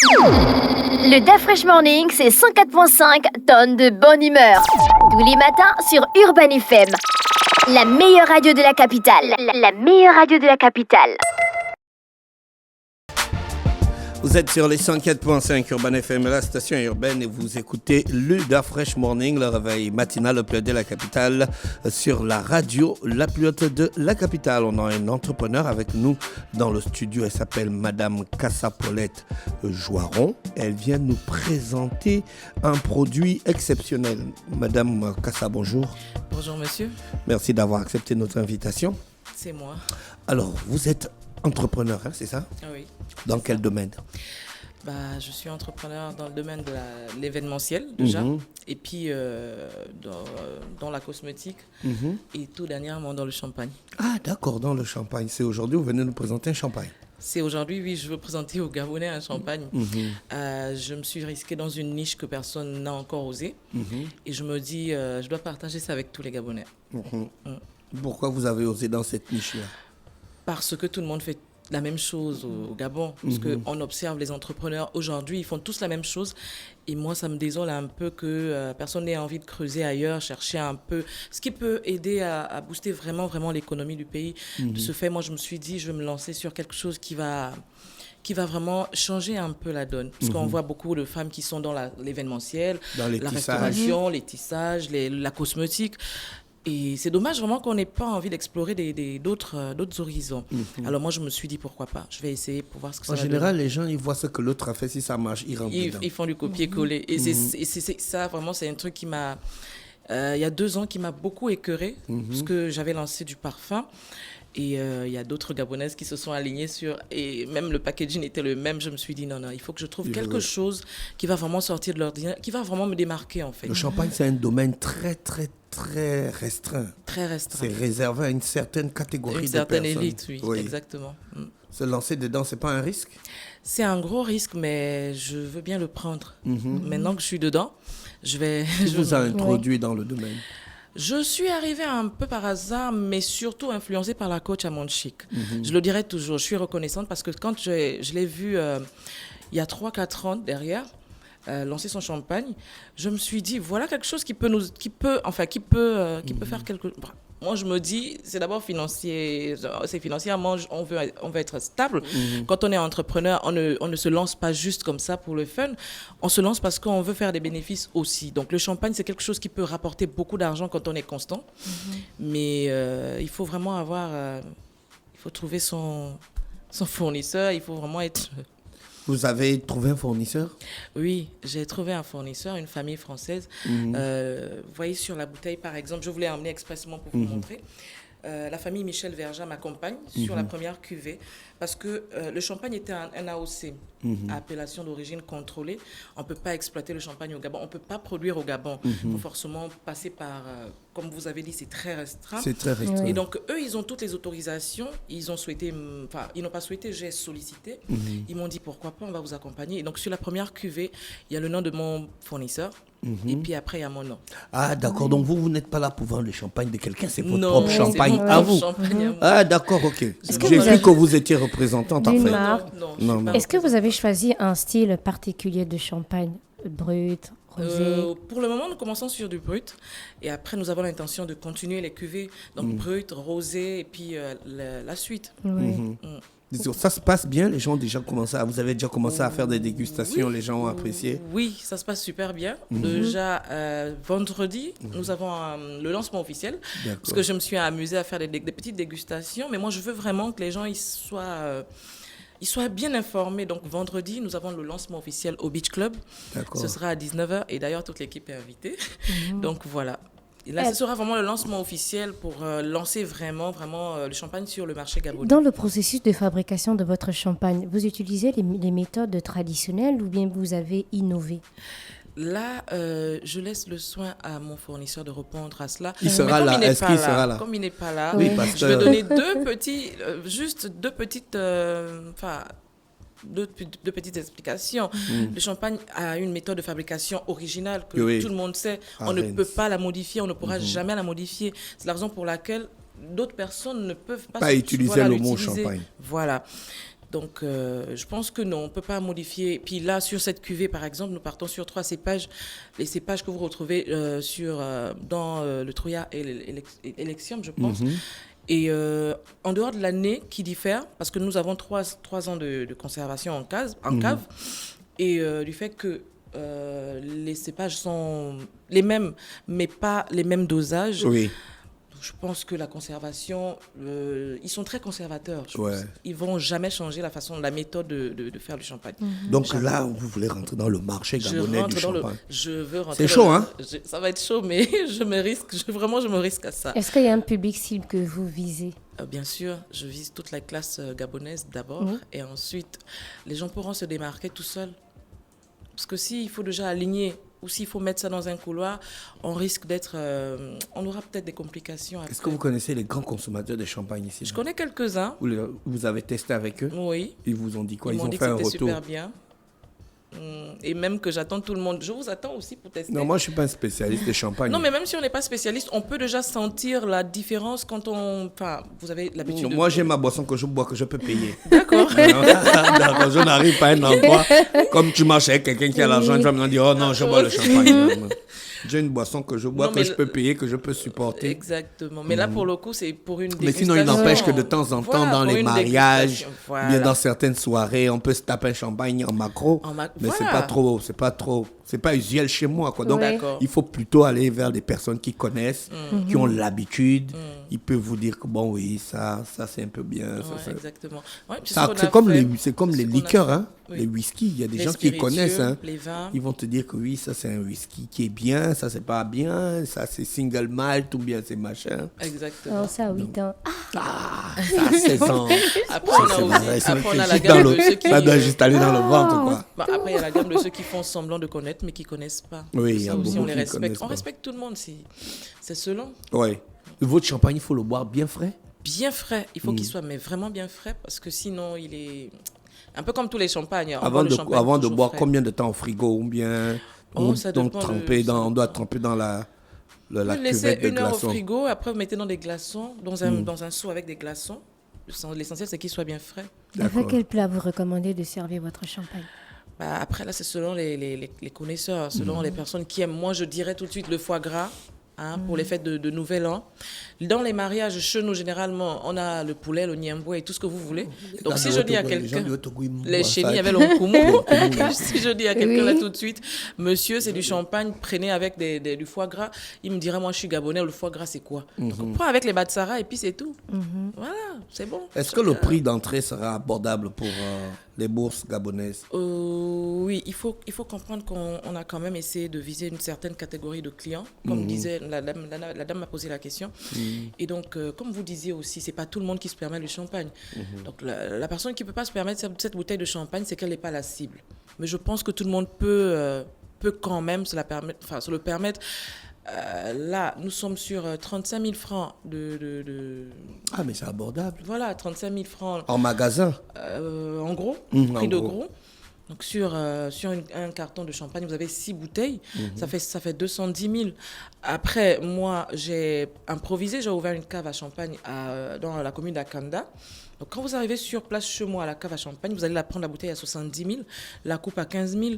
Le DAF Fresh Morning, c'est 104.5 tonnes de bonne humeur. Tous les matins sur Urban FM. La meilleure radio de la capitale. La meilleure radio de la capitale. Vous êtes sur les 104.5 Urban FM, la station urbaine, et vous écoutez le DAF Fresh Morning, le réveil matinal le plus haut de la capitale, sur la radio la plus haute de la capitale. On a un entrepreneur avec nous dans le studio, elle s'appelle Madame Cassa Paulette Joiron. Elle vient nous présenter un produit exceptionnel. Madame Cassa, bonjour. Bonjour monsieur. Merci d'avoir accepté notre invitation. C'est moi. Alors, vous êtes entrepreneur, hein, c'est ça? Oui. Dans quel domaine? Je suis entrepreneur dans le domaine de l'événementiel déjà, et puis dans la cosmétique, et tout dernièrement dans le champagne. Ah d'accord, dans le champagne. C'est aujourd'hui, vous venez nous présenter un champagne. C'est aujourd'hui, oui, je veux présenter aux Gabonais un champagne. Je me suis risquée dans une niche que personne n'a encore osé, et je me dis, je dois partager ça avec tous les Gabonais. Pourquoi vous avez osé dans cette niche-là? Parce que tout le monde fait la même chose au Gabon. Parce qu'on observe les entrepreneurs aujourd'hui, ils font tous la même chose. Et moi, ça me désole un peu que personne n'ait envie de creuser ailleurs, chercher un peu ce qui peut aider à booster vraiment, vraiment l'économie du pays. De ce fait, moi, je me suis dit, je vais me lancer sur quelque chose qui va vraiment changer un peu la donne. Parce qu'on voit beaucoup de femmes qui sont dans l'événementiel, la restauration, les tissages, la cosmétique. Et c'est dommage vraiment qu'on n'ait pas envie d'explorer d'autres horizons. Alors moi, je me suis dit, pourquoi pas? Je vais essayer pour voir ce que ça va donner. En général, les gens, ils voient ce que l'autre a fait. Si ça marche, ils rentrent dedans. Ils font du copier-coller. Et c'est ça, vraiment, c'est un truc qui m'a... il y a 2 ans, qui m'a beaucoup écœurée, parce que j'avais lancé du parfum. Et il y a d'autres Gabonaises qui se sont alignées sur... Et même le packaging était le même. Je me suis dit, non, il faut que je trouve quelque chose qui va vraiment sortir de l'ordinaire, qui va vraiment me démarquer, en fait. Le champagne, c'est un domaine très restreint. Très restreint. C'est réservé à une certaine catégorie de personnes. Une certaine élite, oui, exactement. Se lancer dedans, c'est pas un risque? C'est un gros risque, mais je veux bien le prendre. Maintenant que je suis dedans, je vais... Qui vous a introduit dans le domaine? Je suis arrivée un peu par hasard, mais surtout influencée par la coach Amande Chic. Je le dirai toujours, je suis reconnaissante parce que quand je l'ai vue il y a 3-4 ans derrière, lancer son champagne, je me suis dit, voilà quelque chose qui peut faire quelque chose. Moi, je me dis, c'est d'abord financier, c'est financièrement, on veut être stable. Quand on est entrepreneur, on ne se lance pas juste comme ça pour le fun. On se lance parce qu'on veut faire des bénéfices aussi. Donc, le champagne, c'est quelque chose qui peut rapporter beaucoup d'argent quand on est constant. Mais il faut vraiment il faut trouver son fournisseur, il faut vraiment être... Vous avez trouvé un fournisseur? Oui, j'ai trouvé un fournisseur, une famille française. Vous voyez sur la bouteille, par exemple, je voulais emmener expressément pour vous montrer. La famille Michel Verja m'accompagne sur la première cuvée parce que le champagne était un AOC, appellation d'origine contrôlée. On ne peut pas exploiter le champagne au Gabon, on ne peut pas produire au Gabon. Il faut forcément passer par, comme vous avez dit, c'est très restreint. C'est très restreint. Et donc, eux, ils ont toutes les autorisations. Ils n'ont pas souhaité, j'ai sollicité. Ils m'ont dit, pourquoi pas, on va vous accompagner. Et donc, sur la première cuvée, il y a le nom de mon fournisseur. Et puis après, il y a mon nom. Ah, d'accord. Donc, vous n'êtes pas là pour vendre le champagne de quelqu'un, c'est votre propre champagne mon à vous. Champagne à moi. Ah, d'accord, ok. J'ai vous vu avez- que vous étiez représentante, en D'une fait. marque. Non. Est-ce que vous avez choisi un style particulier de champagne? Brut, rosé? Pour le moment, nous commençons sur du brut. Et après, nous avons l'intention de continuer les cuvées. Donc, brut, rosé, et puis la suite. Oui. Ça se passe bien, les gens ont déjà commencé vous avez déjà commencé à faire des dégustations, les gens ont apprécié? Oui, ça se passe super bien. Déjà, vendredi, nous avons le lancement officiel. Parce que je me suis amusée à faire des petites dégustations. Mais moi, je veux vraiment que les gens ils soient bien informés. Donc, vendredi, nous avons le lancement officiel au Beach Club. Ce sera à 19h. Et d'ailleurs, toute l'équipe est invitée. Donc, voilà. Et là, ce sera vraiment le lancement officiel pour lancer vraiment le champagne sur le marché gabonais. Dans le processus de fabrication de votre champagne, vous utilisez les méthodes traditionnelles ou bien vous avez innové? Là, je laisse le soin à mon fournisseur de répondre à cela. Il sera là. Est-ce qu'il sera là? Comme il n'est pas là, Oui, parce je vais donner deux petites explications. Le champagne a une méthode de fabrication originale que tout le monde sait. On ne peut pas la modifier, on ne pourra jamais la modifier. C'est la raison pour laquelle d'autres personnes ne peuvent pas utiliser le mot champagne. Voilà. Donc, je pense que non, on ne peut pas modifier. Puis là, sur cette cuvée, par exemple, nous partons sur 3 cépages. Les cépages que vous retrouvez dans le Trouillard et l'Elexium, je pense. Et en dehors de l'année qui diffère, parce que nous avons 3 ans de conservation en cave, et du fait que les cépages sont les mêmes, mais pas les mêmes dosages. Oui. Je pense que la conservation, ils sont très conservateurs. Ouais. Ils ne vont jamais changer la méthode de faire du champagne. Donc jamais. Là, vous voulez rentrer dans le marché gabonais du champagne. Je veux rentrer. C'est chaud, hein? Ça va être chaud, mais je me risque à ça. Est-ce qu'il y a un public cible que vous visez? Bien sûr, je vise toute la classe gabonaise d'abord, et ensuite, les gens pourront se démarquer tout seuls. Parce que s'il faut déjà aligner, ou s'il faut mettre ça dans un couloir, on risque d'être... on aura peut-être des complications après. Est-ce que vous connaissez les grands consommateurs de champagne ici? Je connais quelques-uns. Vous avez testé avec eux? Oui. Ils vous ont dit quoi? Ils m'ont dit fait que un c'était retour? super bien. Et même que j'attends tout le monde. Je vous attends aussi pour tester. Non, moi, je ne suis pas un spécialiste de champagne. Non, mais même si on n'est pas spécialiste, on peut déjà sentir la différence quand on... Enfin, vous avez l'habitude Moi, j'ai ma boisson que je bois, que je peux payer. D'accord. D'accord, je n'arrive pas à un endroit. Comme tu marches avec quelqu'un qui a l'argent, tu vas me dire, oh non, je bois le champagne. J'ai une boisson que je bois, non, que je peux payer, que je peux supporter. Exactement. Mais là, pour le coup, c'est pour une dégustation. Mais sinon, il n'empêche que de temps en temps, dans les mariages, bien dans certaines soirées, on peut se taper un champagne en macro. Mais c'est pas trop. C'est pas usuel chez moi, quoi. Donc, il faut plutôt aller vers des personnes qui connaissent, qui ont l'habitude. Ils peuvent vous dire que bon, oui, ça c'est un peu bien. Ouais, exactement. Ouais, c'est comme les liqueurs, hein. Oui. Les whisky, il y a des gens qui connaissent. Hein. Les vins. Ils vont te dire que oui, ça c'est un whisky qui est bien, ça c'est pas bien, ça c'est single malt ou bien c'est machin. Exactement. Oh, ça a 8 ans. Ah, ça a 16 ans. Après, on a la gamme de ceux qui... Ça doit juste aller dans le ventre, quoi. Bah, après, il y a la gamme de ceux qui font semblant de connaître, mais qui ne connaissent pas. Oui, il y a beaucoup on les qui respecte. On pas. respecte tout le monde, c'est selon. Oui. Votre champagne, il faut le boire bien frais? Bien frais. Il faut qu'il soit mais vraiment bien frais, parce que sinon, il est... Un peu comme tous les champagnes. Avant de boire, combien de temps au frigo ou bien on doit tremper dans la laissez cuvette de 1 heure glaçons. Au frigo, après vous mettez dans des glaçons, dans un seau avec des glaçons. L'essentiel, c'est qu'il soit bien frais. Avec quel plat vous recommandez de servir votre champagne? Bah, après, là, c'est selon les connaisseurs, selon les personnes qui aiment. Moi, je dirais tout de suite le foie gras. Pour les fêtes de Nouvel An. Dans les mariages, chez nous, généralement, on a le poulet, le niamboué et tout ce que vous voulez. Donc, si je dis à quelqu'un, les chénis avec l'onkoumou, si je dis à quelqu'un là tout de suite, monsieur, c'est du champagne, prenez avec du foie gras, il me dira, moi, je suis gabonais, le foie gras, c'est quoi? Donc, on prend avec les batsara et puis c'est tout. Voilà, c'est bon. Est-ce que le prix d'entrée sera abordable pour les bourses gabonaises? Oui, il faut comprendre qu'on a quand même essayé de viser une certaine catégorie de clients, comme disait la dame m'a posé la question. Et donc, comme vous disiez aussi, c'est pas tout le monde qui se permet le champagne. Donc, la personne qui peut pas se permettre cette bouteille de champagne, c'est qu'elle n'est pas la cible. Mais je pense que tout le monde peut quand même se le permettre. Là, nous sommes sur 35 000 francs Ah, mais c'est abordable. Voilà, 35 000 francs. En magasin? En gros, prix de gros. Donc, sur un carton de champagne, vous avez 6 bouteilles. Ça fait 210 000. Après, moi, j'ai improvisé. J'ai ouvert une cave à champagne dans la commune d'Akanda. Donc, quand vous arrivez sur place chez moi à la cave à champagne, vous allez prendre la bouteille à 70 000, la coupe à 15 000.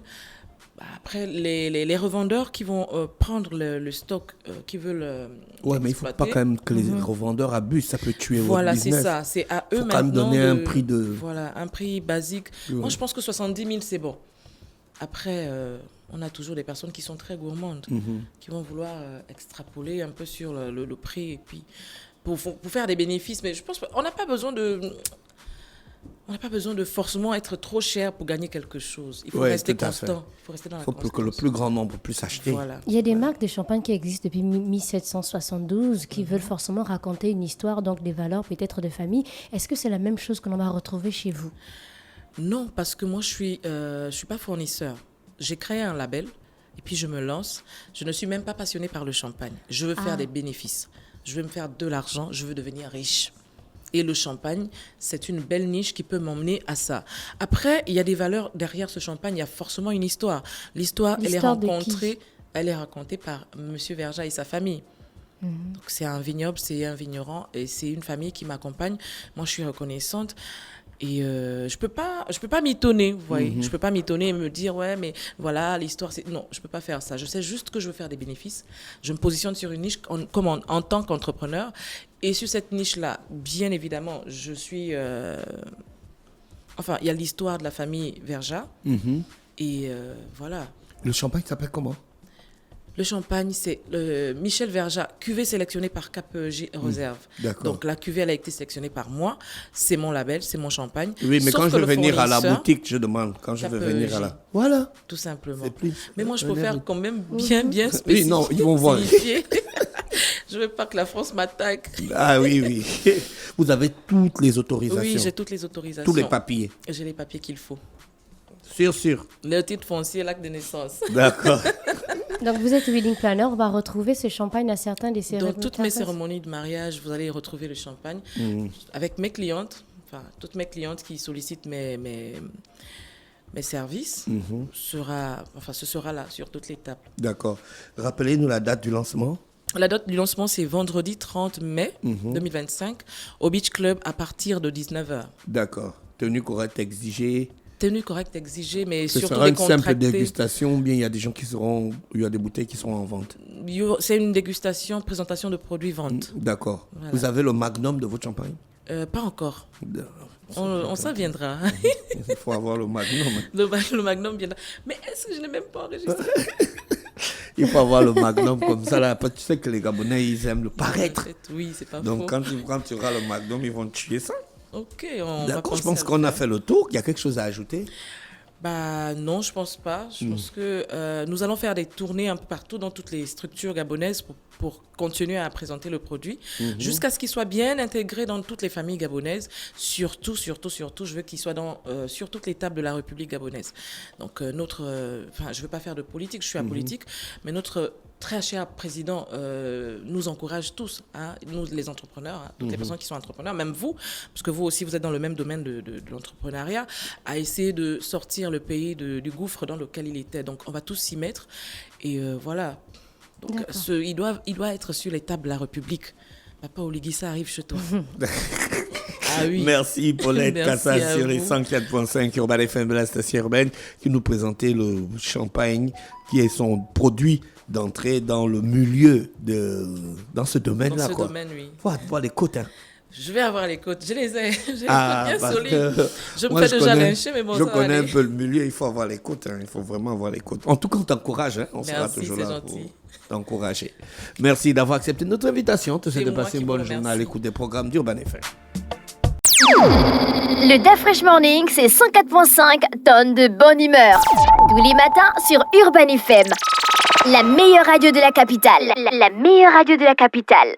Après, les revendeurs qui vont prendre le stock, qui veulent ouais, mais il ne faut pas quand même que les revendeurs abusent, ça peut tuer voilà, votre business. Voilà, c'est ça. C'est à eux faut maintenant quand même donner un prix de... Voilà, un prix basique. Moi, je pense que 70 000, c'est bon. Après, on a toujours des personnes qui sont très gourmandes, qui vont vouloir extrapoler un peu sur le prix, et puis pour faire des bénéfices. Mais je pense qu'on n'a pas besoin de... On n'a pas besoin de forcément être trop cher pour gagner quelque chose. Il faut rester constant. Il faut rester dans la constance. Il faut que le plus grand nombre puisse acheter. Voilà. Il y a des marques de champagne qui existent depuis 1772 qui veulent forcément raconter une histoire, donc des valeurs peut-être de famille. Est-ce que c'est la même chose que l'on va retrouver chez vous? Non, parce que moi, je suis pas fournisseur. J'ai créé un label et puis je me lance. Je ne suis même pas passionnée par le champagne. Je veux faire des bénéfices. Je veux me faire de l'argent. Je veux devenir riche. Et le champagne, c'est une belle niche qui peut m'emmener à ça. Après, il y a des valeurs derrière ce champagne. Il y a forcément une histoire. L'histoire elle est racontée par M. Verja et sa famille. Donc, c'est un vignoble, c'est un vigneron et c'est une famille qui m'accompagne. Moi, je suis reconnaissante. Et je peux pas m'étonner, vous voyez. Je peux pas m'étonner et me dire, ouais, mais voilà, l'histoire, c'est... Non, je peux pas faire ça. Je sais juste que je veux faire des bénéfices. Je me positionne sur une niche en tant qu'entrepreneur. Et sur cette niche-là, bien évidemment, je suis... Enfin, il y a l'histoire de la famille Verja. Et voilà. Le champagne s'appelle comment? Le champagne, c'est Michel Verja, cuvée sélectionnée par KPEG Réserve. D'accord. Donc la cuvée, elle a été sélectionnée par moi. C'est mon label, c'est mon champagne. Oui, mais Sauf quand je que veux le venir à la fournisseur, boutique, je demande. Quand je veux venir à la... Voilà. tout simplement. C'est plus... Mais moi, je préfère quand même bien spécifier. Oui, non, ils vont voir. Je veux pas que la France m'attaque. Ah oui. Vous avez toutes les autorisations. Oui, j'ai toutes les autorisations. Tous les papiers. J'ai les papiers qu'il faut. Sûr. Le titre foncier, l'acte de naissance. D'accord. Donc vous êtes wedding planner, on va retrouver ce champagne à certains des cérémonies. Dans toutes mes cérémonies de mariage, vous allez retrouver le champagne. Avec mes clientes, enfin toutes mes clientes qui sollicitent mes services, ce sera là sur toutes les tables. D'accord. Rappelez-nous la date du lancement. La date du lancement, c'est vendredi 30 mai 2025 au Beach Club à partir de 19h. D'accord. Tenue correcte exigée. Tenue correcte exigée, mais Ce surtout sera une décontractée. simple dégustation ou bien il y a des gens il y a des bouteilles qui seront en vente? C'est une dégustation, présentation de produits vente. D'accord. Voilà. Vous avez le magnum de votre champagne? Pas encore. On s'en viendra. Il faut avoir le magnum. Le magnum viendra. Mais est-ce que je ne l'ai même pas enregistré? Il faut avoir le magnum comme ça. Là. Tu sais que les Gabonais, ils aiment le paraître. Oui, c'est pas faux. Donc quand tu auras le magnum, ils vont tuer ça. Ok, on va D'accord, je penser pense à le qu'on a faire. fait le tour. Il y a quelque chose à ajouter? Bah non, je pense pas. Je pense que nous allons faire des tournées un peu partout dans toutes les structures gabonaises pour continuer à présenter le produit jusqu'à ce qu'il soit bien intégré dans toutes les familles gabonaises. Surtout, je veux qu'il soit sur toutes les tables de la République gabonaise. Donc je veux pas faire de politique, je suis apolitique, mais notre très cher président nous encourage tous, hein, nous les entrepreneurs, hein, toutes les personnes qui sont entrepreneurs, même vous, parce que vous aussi vous êtes dans le même domaine de l'entrepreneuriat, à essayer de sortir le pays du gouffre dans lequel il était. Donc on va tous s'y mettre et voilà. Donc il doit être sur les tables de la République. Papa Oligui, ça arrive chez toi. Ah oui. Merci Paulette Merci Cassa à sur les vous. 104.5 Urban FM de la station urbaine qui nous présentait le champagne qui est son produit d'entrée dans le milieu dans ce domaine-là. Dans ce domaine, oui. Faut avoir les côtes. Hein. Je vais avoir les côtes. Je les ai. J'ai les côtes bien parce solides. que Je me moi, fais déjà lyncher, mais bon, je ça va connais aller. un peu le milieu, il faut avoir les côtes. Hein. Il faut vraiment avoir les côtes. En tout cas, on t'encourage. Hein. On sera Merci, toujours c'est là pour gentil. t'encourager. Merci d'avoir accepté notre invitation. Te souhaite de moi passer qui une vous bonne journée à remercie. l'écoute des programmes d'Urban FM. Le DAF Fresh Morning, c'est 104.5 tonnes de bonne humeur. Tous les matins sur Urban FM. La meilleure radio de la capitale. La meilleure radio de la capitale.